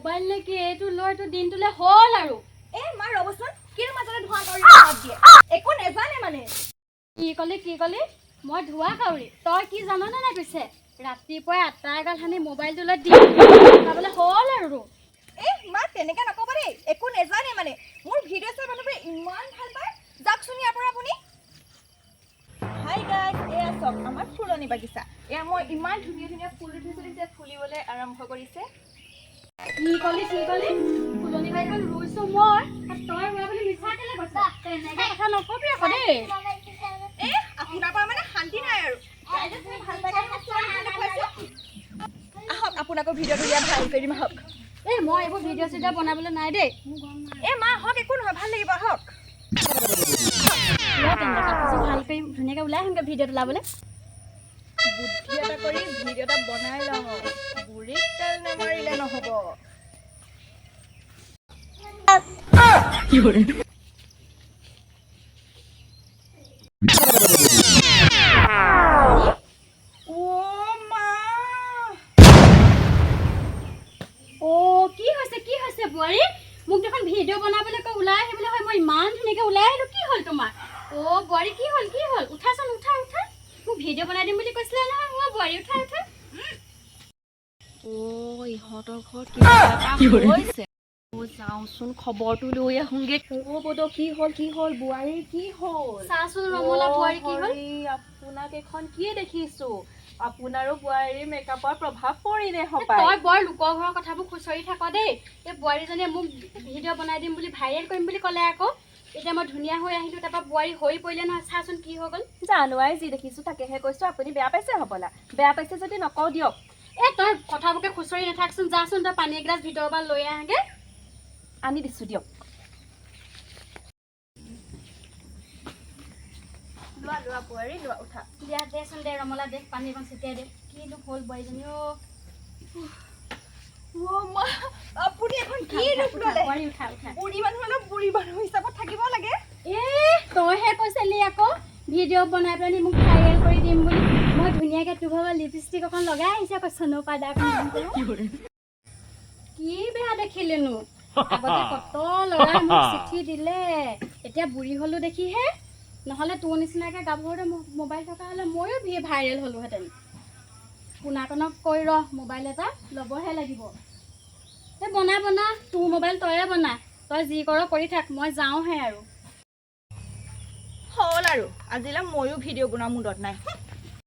mobile নেকি এইটো লয়টো দিনটোলে হল আৰু এ মা ৰবচোন কিৰ মাজতে ধোৱা কৰি হাত দিয়ে একো নেজানে মানে কি কলি মই ধোৱা কাউৰী তই কি জাননে নাই পিছে ৰাতিপুৱাই আটা এগাল হানি মোবাইলটো লৈ দি খাবলৈ হল আৰু এ মা তেনেকা নকব দেই একো নেজানে মানে মোৰ ভিডিঅ' চাই মানুহবোৰে ইমান ভাল পায় যাক শুনি আপুনি হাই গাইজ এয়া চক আমাৰ ফুলনি বাগিচা এয়া মই ইমান ধুনীয়া ধুনীয়া ফুল উঠিছিল যে ফুলিবলৈ আৰম্ভ কৰিছে কি কলি ফুলনি বাৰীখন ৰুইছো মই তই ৰুৱা বুলি মিছা কেলে কৈছা তেনেকে কথা নকবি আকৌ দেই এ আপোনাৰ পৰা মানে শান্তি নাই আৰু ভাল পাই আহক আপোনাকো ভিডিঅ'টো দিয়া ভাল কৰি দিম আহক এই মই এইবোৰ ভিডিঅ' চিডিঅ' বনাবলৈ নাই দেই এ মা আহক একো নহয় ভাল লাগিব আহক ভাল কৰি ধুনীয়াকৈ ওলাই আহিমগৈ ভিডিঅ'ত ওলাবলৈ বুদ্ধি এটা কৰি ভিডিঅ' এটা বনাই লওঁ বুঢ়ীক তেল নেমাৰিলে নহ'ব বোৱাৰী মোক দেখোন ভিডিঅ' বনাবলৈ কৈ ওলাই আহিবলৈ হয় মই ইমান ধুনীয়াকৈ ওলাই আহিলোঁ কি হ'ল তোমাৰ বোৱাৰী কি হ'ল উঠাচোন উঠা মোক ভিডিঅ' বনাই দিম বুলি কৈছিলে নহয় বোৱাৰী উঠা ইহঁতৰ ঘৰত কিবা হৈছে যাওঁচোন খবৰটো লৈ আহোঁগে বদ কি হ'ল বোৱাৰী কি হ'ল চাচোন ৰমলা বোৱাৰী কি হ'ল আপোনাক এখন কি দেখিছো আপোনাৰো বোৱাৰীৰ মেকআপৰ প্ৰভাৱ পৰিলে তই বৰ লোকৰ ঘৰৰ কথাবোৰ খুচৰি থাক দেই এই বোৱাৰীজনীয়ে মোক ভিডিঅ' বনাই দিম বুলি ভাইৰেল কৰিম বুলি ক'লে আকৌ এতিয়া মই ধুনীয়া হৈ আহিলোঁ তাৰপৰা বোৱাৰী হৈ পৰিলে নহয় চাচোন কি হৈ গ'ল জানো আই যি দেখিছোঁ তাকেহে কৈছোঁ আপুনি বেয়া পাইছে হ'বলা বেয়া পাইছে যদি নকওঁ দিয়ক তই কথাবোৰকে খুচৰি নাথাকচোন যাচোন তই পানী এগিলাচ ভিতৰৰ পৰা লৈ আহাগে আনি দিছোঁ দিয়ক লোৱা বোৱাৰী লোৱা উঠা দিয়া দেচোন দে ৰমলা দে পানী অকণ ছটিয়াই দে কিনো হ'ল বোৱাৰীজনী আপুনি এখন কি ৰূপ ল'লে উঠা বুঢ়ী মানুহ অলপ বুঢ়ী মানুহ হিচাপত থাকিব লাগে তইহে কৈছিলি আকৌ ভিডিঅ' বনাই পেলাই মোক ভাইৰেল কৰি দিম বুলি মই ধুনীয়াকৈ তোৰ ভাগৰ লিপষ্টিক অকণ লগাই আহিছে আকৌ চনো পাউডাৰ কি বেয়া দেখিলেনো আগতে কত ল'ৰাই মোক চিঠি দিলে এতিয়া বুঢ়ী হ'লো দেখিহে নহ'লে তোৰ নিচিনাকৈ গাভৰুতে মোবাইল থকা হ'লে ময়ো ভাইৰেল হ'লোহেঁতেন কোনাকণক কৈ মোবাইল এটা ল'বহে লাগিব এই বনা তোৰ মোবাইল তয়ে বনা তই যি কৰ কৰি থাক মই যাওঁহে আৰু হ'ল আৰু আজিলৈ ময়ো ভিডিঅ' বনোৱা মুডত নাই